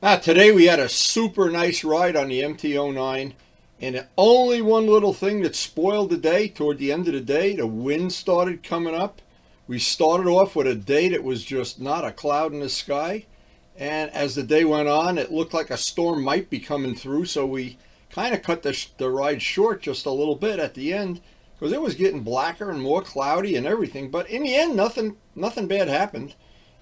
Now, today we had a super nice ride on the MT09, and only one little thing that spoiled the day. Toward the end of the day, the wind started coming up. We started off with a day that was just not a cloud in the sky, and as the day went on, it looked like a storm might be coming through, so we kind of cut the ride short just a little bit at the end, because it was getting blacker and more cloudy and everything. But in the end, nothing bad happened,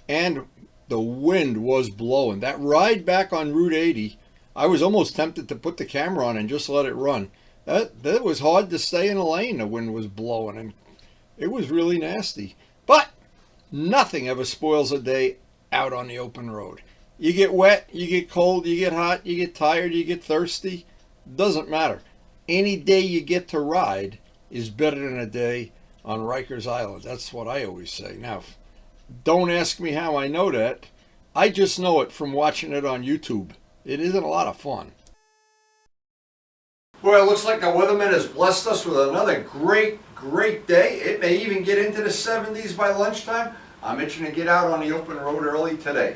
and the wind was blowing. That ride back on Route 80, I was almost tempted to put the camera on and just let it run. That was hard to stay in a lane. The wind was blowing, and it was really nasty. But nothing ever spoils a day out on the open road. You get wet, you get cold, you get hot, you get tired, you get thirsty. Doesn't matter. Any day you get to ride is better than a day on Rikers Island. That's what I always say. Now, don't ask me how I know that. I just know it from watching it on YouTube. It isn't a lot of fun. Well, it looks like the weatherman has blessed us with another great day. It may even get into the 70s by lunchtime. I'm itching to get out on the open road early today.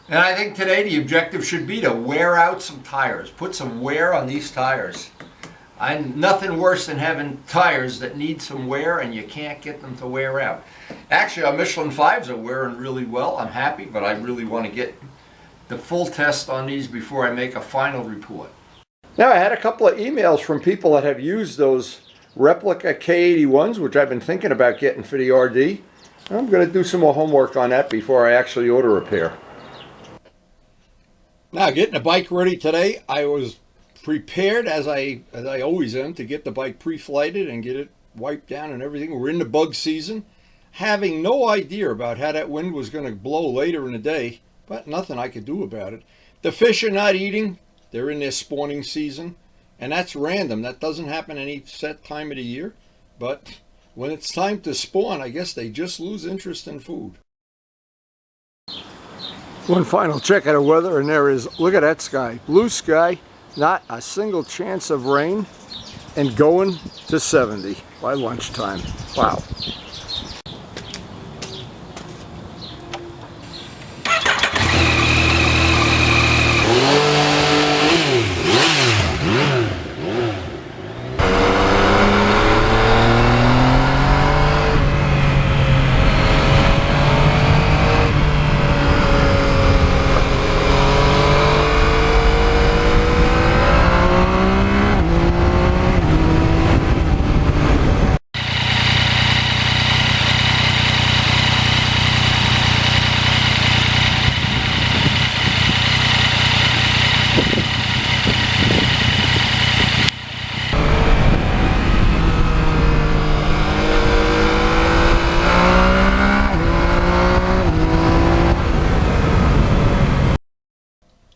And I think today the objective should be to wear out some tires. Put some wear on these tires. Nothing worse than having tires that need some wear and you can't get them to wear out. Actually, our Michelin 5s are wearing really well. I'm happy, but I really want to get the full test on these before I make a final report. Now, I had a couple of emails from people that have used those replica K81s, which I've been thinking about getting for the RD. I'm going to do some more homework on that before I actually order a pair. Now, getting the bike ready today, I was prepared as I always am to get the bike pre-flighted and get it wiped down and everything. We're in the bug season, having no idea about how that wind was going to blow later in the day, but nothing I could do about it. The fish are not eating. They're in their spawning season, and that's random. That doesn't happen any set time of the year, but when it's time to spawn, I guess they just lose interest in food. One final check of the weather, and there is, look at that sky, blue sky. Not a single chance of rain, and going to 70 by lunchtime. Wow.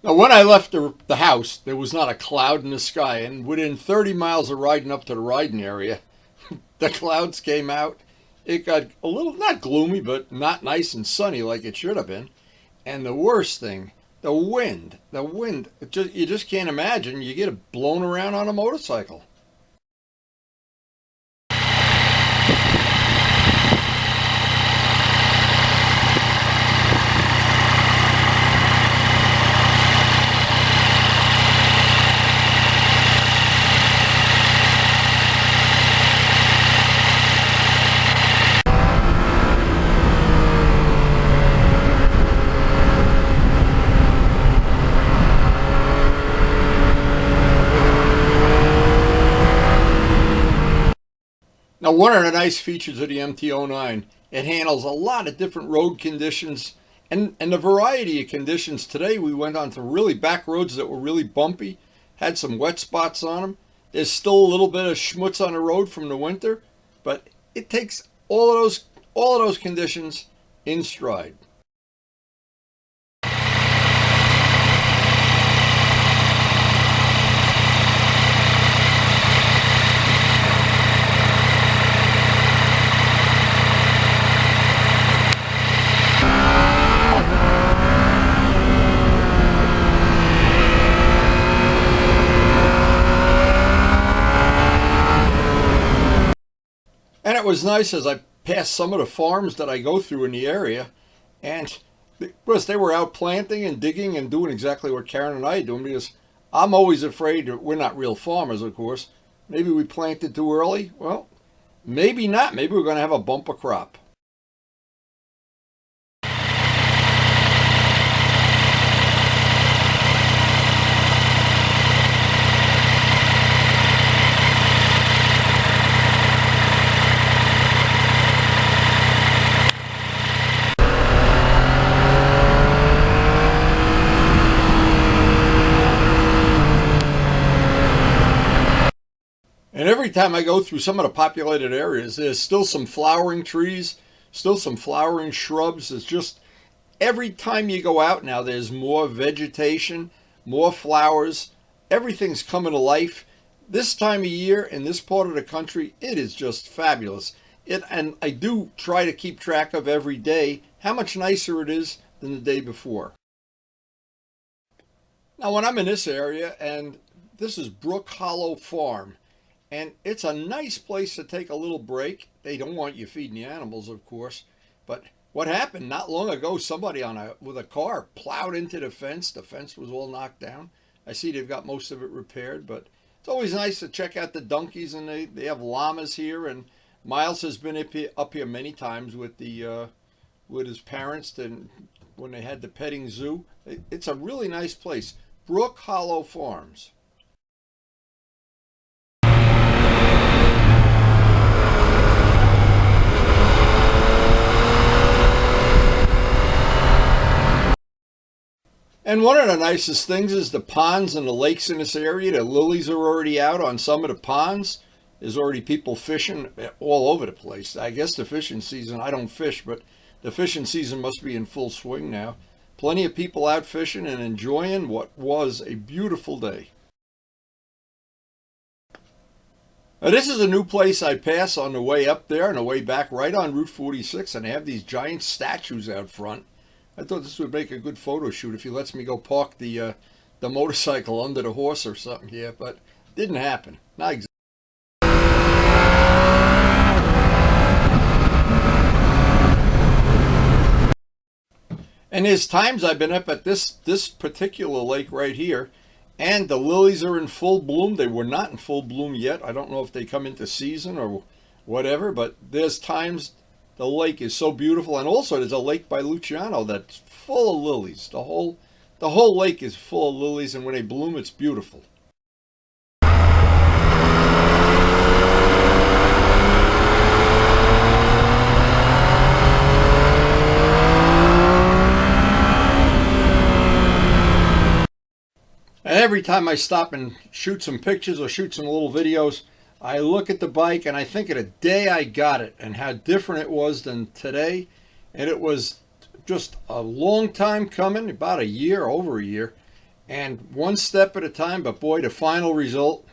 Now, when I left the house, there was not a cloud in the sky, and within 30 miles of riding up to the riding area, the clouds came out. It got a little, not gloomy, but not nice and sunny like it should have been. And the worst thing, the wind, you just can't imagine. You get blown around on a motorcycle. Now, one of the nice features of the MT09, it handles a lot of different road conditions and the variety of conditions. Today we went on to really back roads that were really bumpy, had some wet spots on them. There's still a little bit of schmutz on the road from the winter, but it takes all of those conditions in stride. And it was nice as I passed some of the farms that I go through in the area, and Of course, they were out planting and digging and doing exactly what Karen and I are doing, because I'm always afraid that we're not real farmers, of course. Maybe we planted too early. Well, maybe not. Maybe we're going to have a bumper crop. And every time I go through some of the populated areas, there's still some flowering trees, still some flowering shrubs. It's just every time you go out now, there's more vegetation, more flowers. Everything's coming to life. This time of year in this part of the country, it is just fabulous. And I do try to keep track of every day how much nicer it is than the day before. Now, when I'm in this area, and this is Brook Hollow Farm, and it's a nice place to take a little break. They don't want you feeding the animals, of course. But what happened not long ago, somebody with a car plowed into the fence. The fence was all knocked down. I see they've got most of it repaired, but it's always nice to check out the donkeys, and they have llamas here. And Miles has been up here many times with his parents when they had the petting zoo. It's a really nice place. Brook Hollow Farms. And one of the nicest things is the ponds and the lakes in this area. The lilies are already out on some of the ponds. There's already people fishing all over the place. I guess the fishing season, I don't fish, but the fishing season must be in full swing now. Plenty of people out fishing and enjoying what was a beautiful day. Now, this is a new place I pass on the way up there and the way back, right on Route 46, and they have these giant statues out front. I thought this would make a good photo shoot if he lets me go park the motorcycle under the horse or something here, but didn't happen. Not exactly. And there's times I've been up at this particular lake right here, and the lilies are in full bloom. They were not in full bloom yet. I don't know if they come into season or whatever, but there's times the lake is so beautiful. And also there's a lake by Luciano that's full of lilies. The whole lake is full of lilies, and when they bloom, it's beautiful. And every time I stop and shoot some pictures or shoot some little videos, I look at the bike and I think of the day I got it and how different it was than today. And it was just a long time coming, about a year, over a year, and one step at a time. But boy, the final result,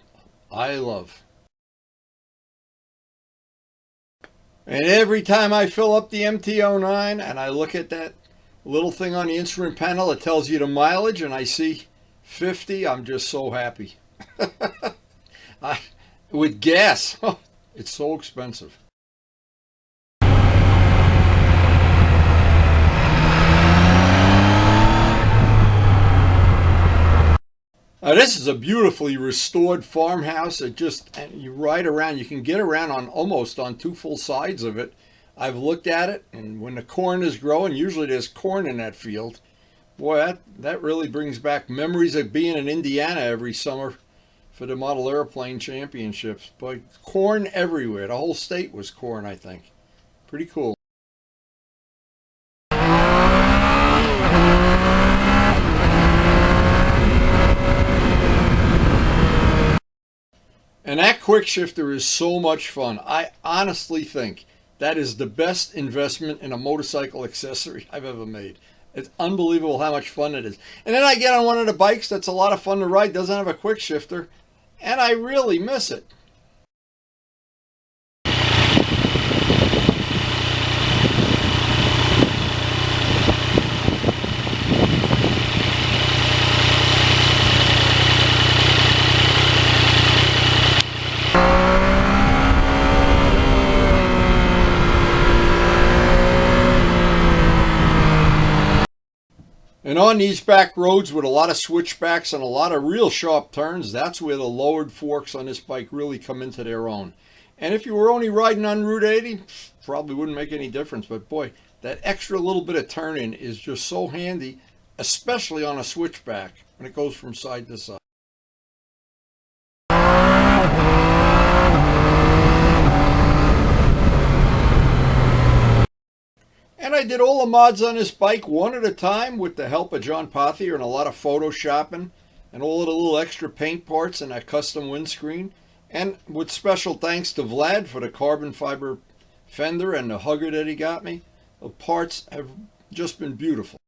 I love. And every time I fill up the MT09 and I look at that little thing on the instrument panel that tells you the mileage, and I see 50, I'm just so happy. With gas, it's so expensive. This is a beautifully restored farmhouse. And you ride around, you can get around almost on two full sides of it. I've looked at it, and when the corn is growing, usually there's corn in that field. Boy, that really brings back memories of being in Indiana every summer for the model airplane championships. But corn everywhere. The whole state was corn, I think. Pretty cool. And that quick shifter is so much fun. I honestly think that is the best investment in a motorcycle accessory I've ever made. It's unbelievable how much fun it is. And then I get on one of the bikes that's a lot of fun to ride, doesn't have a quick shifter, and I really miss it. And on these back roads with a lot of switchbacks and a lot of real sharp turns, that's where the lowered forks on this bike really come into their own. And if you were only riding on Route 80, probably wouldn't make any difference. But boy, that extra little bit of turning is just so handy, especially on a switchback when it goes from side to side. And I did all the mods on this bike one at a time with the help of John Pothier and a lot of photoshopping and all of the little extra paint parts and that custom windscreen. And with special thanks to Vlad for the carbon fiber fender and the hugger that he got me. The parts have just been beautiful.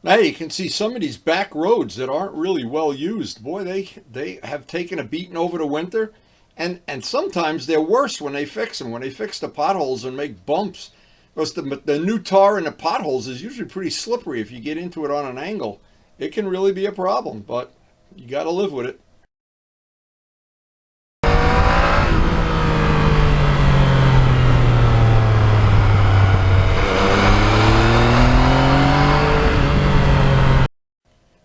Now you can see some of these back roads that aren't really well used. Boy, they have taken a beating over the winter. And sometimes they're worse when they fix them, when they fix the potholes and make bumps. Because the new tar in the potholes is usually pretty slippery if you get into it on an angle. It can really be a problem, but you got to live with it.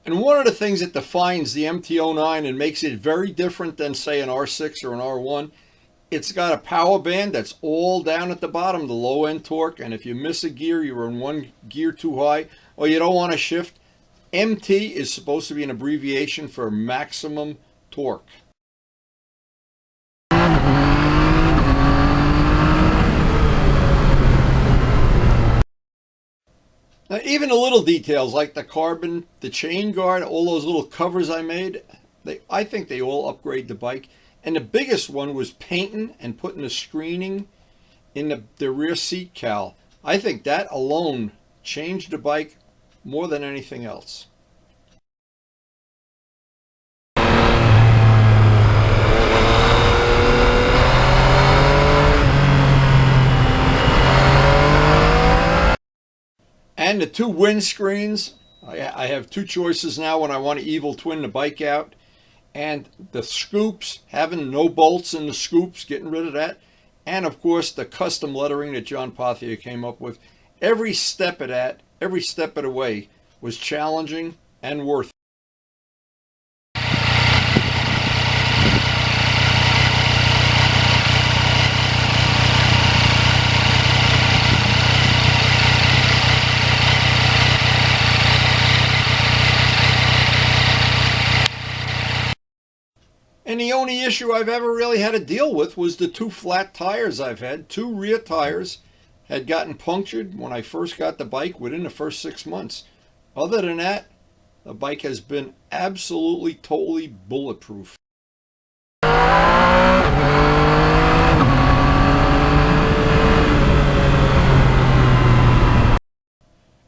And one of the things that defines the MT09 and makes it very different than, say, an R6 or an R1, it's got a power band that's all down at the bottom, the low end torque. And if you miss a gear, you're in one gear too high, or you don't want to shift, MT is supposed to be an abbreviation for maximum torque. Now, even the little details like the carbon, the chain guard, all those little covers I made, I think they all upgrade the bike. And the biggest one was painting and putting the screening in the rear seat cowl. I think that alone changed the bike more than anything else. And the two windscreens, I have two choices now when I want to evil twin the bike out. And the scoops, having no bolts in the scoops, getting rid of that. And of course the custom lettering that John Pothier came up with. Every step of that, every step of the way was challenging and worth it. And the only issue I've ever really had to deal with was the two flat tires I've had. Two rear tires had gotten punctured when I first got the bike within the first 6 months. Other than that, the bike has been absolutely, totally bulletproof.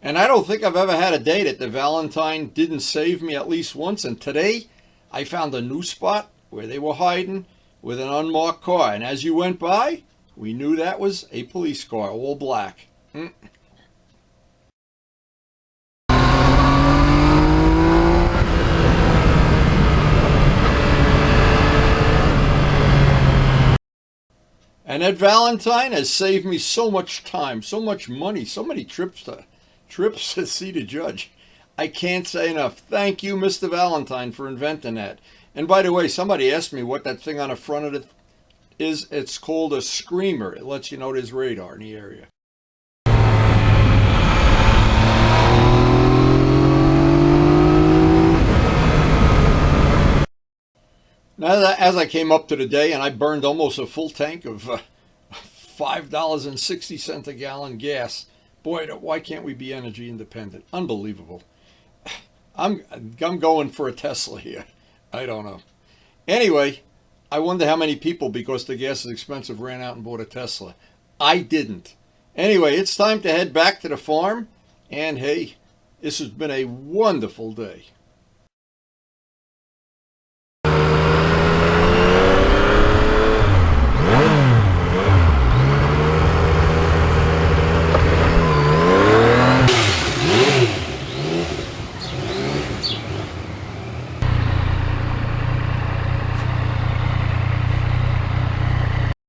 And I don't think I've ever had a day that the Valentine didn't save me at least once. And today, I found a new spot where they were hiding with an unmarked car. And as you went by, we knew that was a police car, all black. And that Valentine has saved me so much time, so much money, so many trips to see the judge. I can't say enough. Thank you, Mr. Valentine, for inventing that. And by the way, somebody asked me what that thing on the front of it is. It's called a screamer. It lets you know there's radar in the area. Now, as I came up to the day, and I burned almost a full tank of $5.60 a gallon gas. Boy, why can't we be energy independent? Unbelievable. I'm going for a Tesla here. I don't know. Anyway, I wonder how many people, because the gas is expensive, ran out and bought a Tesla. I didn't. Anyway, it's time to head back to the farm. And hey, this has been a wonderful day.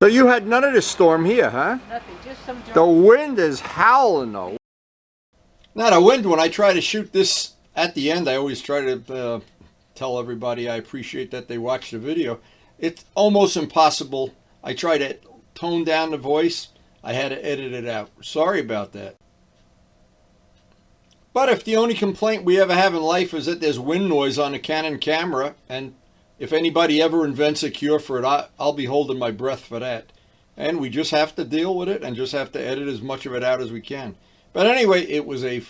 So you had none of this storm here, huh? Nothing, just some The wind is howling though. Now the wind, when I try to shoot this at the end, I always try to tell everybody I appreciate that they watch the video. It's almost impossible. I try to tone down the voice. I had to edit it out. Sorry about that. But if the only complaint we ever have in life is that there's wind noise on a Canon camera, and if anybody ever invents a cure for it, I'll be holding my breath for that. And we just have to deal with it and just have to edit as much of it out as we can. But anyway, it was a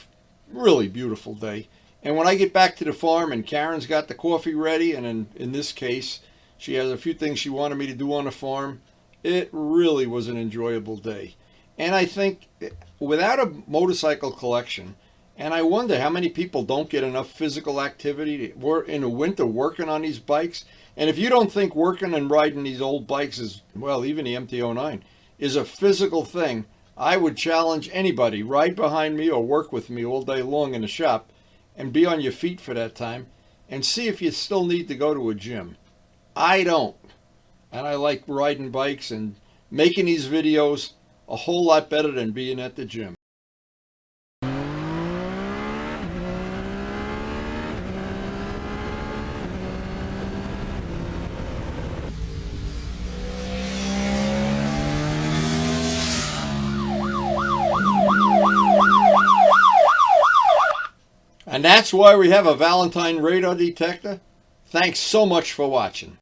really beautiful day. And when I get back to the farm and Karen's got the coffee ready, and in this case, she has a few things she wanted me to do on the farm, it really was an enjoyable day. And I think without a motorcycle collection, and I wonder how many people don't get enough physical activity. We're in the winter working on these bikes. And if you don't think working and riding these old bikes is, well, even the MT09, is a physical thing, I would challenge anybody, ride behind me or work with me all day long in the shop and be on your feet for that time and see if you still need to go to a gym. I don't. And I like riding bikes and making these videos a whole lot better than being at the gym. And that's why we have a Valentine radar detector. Thanks so much for watching.